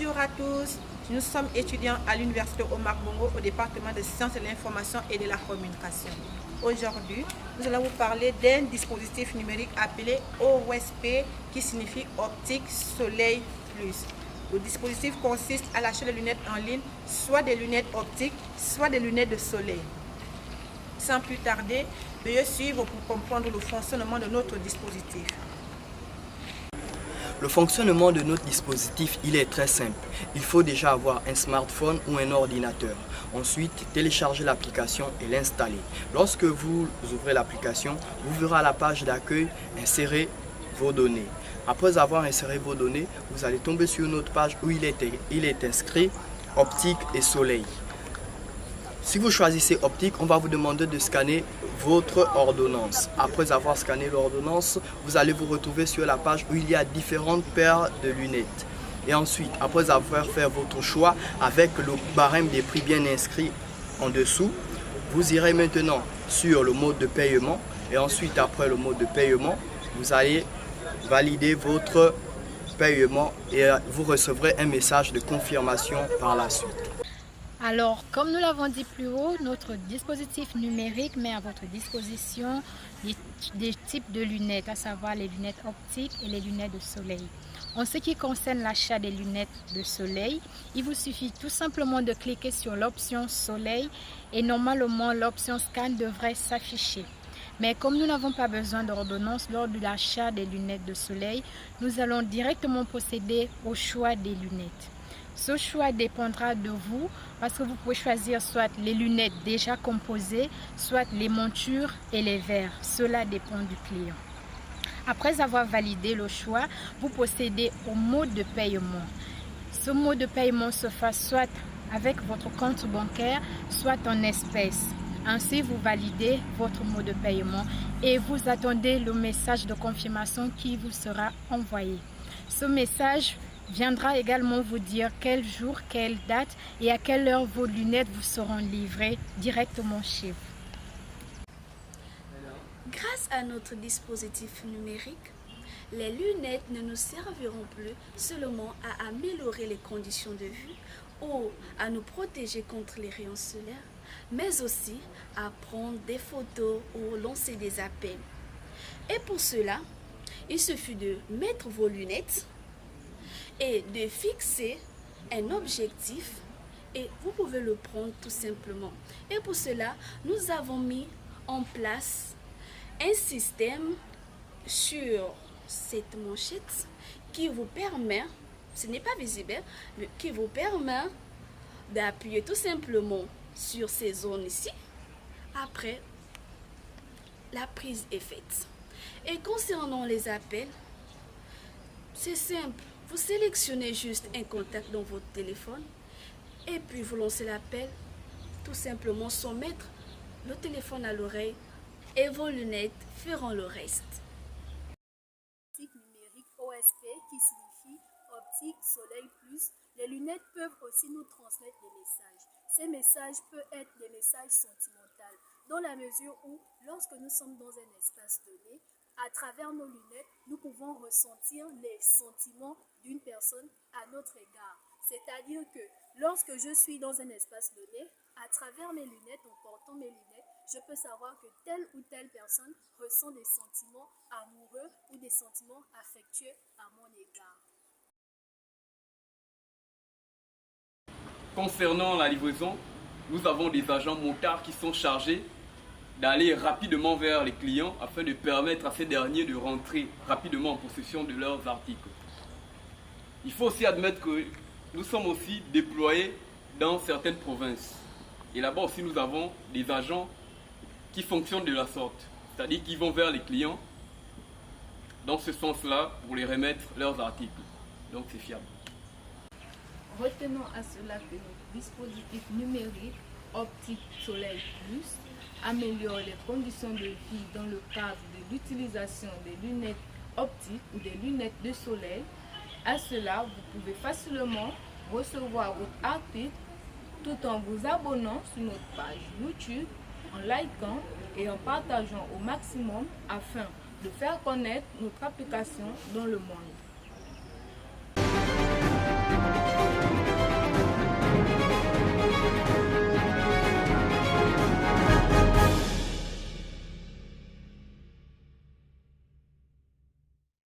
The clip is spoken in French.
Bonjour à tous, nous sommes étudiants à l'Université Omar Bongo au département de sciences de l'information et de la communication. Aujourd'hui, nous allons vous parler d'un dispositif numérique appelé OSP qui signifie Optique Soleil Plus. Le dispositif consiste à l'achat de lunettes en ligne, soit des lunettes optiques, soit des lunettes de soleil. Sans plus tarder, veuillez suivre pour comprendre le fonctionnement de notre dispositif. Le fonctionnement de notre dispositif, il est très simple. Il faut déjà avoir un smartphone ou un ordinateur. Ensuite, télécharger l'application et l'installer. Lorsque vous ouvrez l'application, vous verrez à la page d'accueil insérer vos données. Après avoir inséré vos données, vous allez tomber sur une autre page où il est inscrit optique et soleil. Si vous choisissez optique, on va vous demander de scanner votre ordonnance. Après avoir scanné l'ordonnance, vous allez vous retrouver sur la page où il y a différentes paires de lunettes. Et ensuite, après avoir fait votre choix avec le barème des prix bien inscrit en dessous, vous irez maintenant sur le mode de paiement. Et ensuite, après le mode de paiement, vous allez valider votre paiement et vous recevrez un message de confirmation par la suite. Alors, comme nous l'avons dit plus haut, notre dispositif numérique met à votre disposition des types de lunettes, à savoir les lunettes optiques et les lunettes de soleil. En ce qui concerne l'achat des lunettes de soleil, il vous suffit tout simplement de cliquer sur l'option soleil et normalement l'option scan devrait s'afficher. Mais comme nous n'avons pas besoin d'ordonnance lors de l'achat des lunettes de soleil, nous allons directement procéder au choix des lunettes. Ce choix dépendra de vous parce que vous pouvez choisir soit les lunettes déjà composées, soit les montures et les verres. Cela dépend du client. Après avoir validé le choix, vous procédez au mode de paiement. Ce mode de paiement se fait soit avec votre compte bancaire, soit en espèces. Ainsi, vous validez votre mode de paiement et vous attendez le message de confirmation qui vous sera envoyé. Ce message viendra également vous dire quel jour, quelle date et à quelle heure vos lunettes vous seront livrées directement chez vous. Grâce à notre dispositif numérique, les lunettes ne nous serviront plus seulement à améliorer les conditions de vue ou à nous protéger contre les rayons solaires, mais aussi à prendre des photos ou lancer des appels. Et pour cela, il suffit de mettre vos lunettes et de fixer un objectif et vous pouvez le prendre tout simplement. Et pour cela, nous avons mis en place un système sur cette manchette qui vous permet, ce n'est pas visible, mais qui vous permet d'appuyer tout simplement sur ces zones ici. Après, la prise est faite. Et concernant les appels, c'est simple. Vous sélectionnez juste un contact dans votre téléphone et puis vous lancez l'appel tout simplement sans mettre le téléphone à l'oreille et vos lunettes feront le reste. Numérique OSP qui signifie Optique Soleil Plus, les lunettes peuvent aussi nous transmettre des messages. Ces messages peuvent être des messages sentimentaux dans la mesure où lorsque nous sommes dans un espace donné, à travers nos lunettes, nous pouvons ressentir les sentiments d'une personne à notre égard. C'est-à-dire que lorsque je suis dans un espace donné, à travers mes lunettes, en portant mes lunettes, je peux savoir que telle ou telle personne ressent des sentiments amoureux ou des sentiments affectueux à mon égard. Concernant la livraison, nous avons des agents motards qui sont chargés d'aller rapidement vers les clients afin de permettre à ces derniers de rentrer rapidement en possession de leurs articles. Il faut aussi admettre que nous sommes aussi déployés dans certaines provinces. Et là-bas aussi nous avons des agents qui fonctionnent de la sorte, c'est-à-dire qui vont vers les clients dans ce sens-là pour les remettre leurs articles. Donc c'est fiable. Retenons à cela que notre dispositif numérique Optique Soleil Plus améliore les conditions de vie dans le cadre de l'utilisation des lunettes optiques ou des lunettes de soleil. À cela, vous pouvez facilement recevoir votre article tout en vous abonnant sur notre page YouTube, en likant et en partageant au maximum afin de faire connaître notre application dans le monde.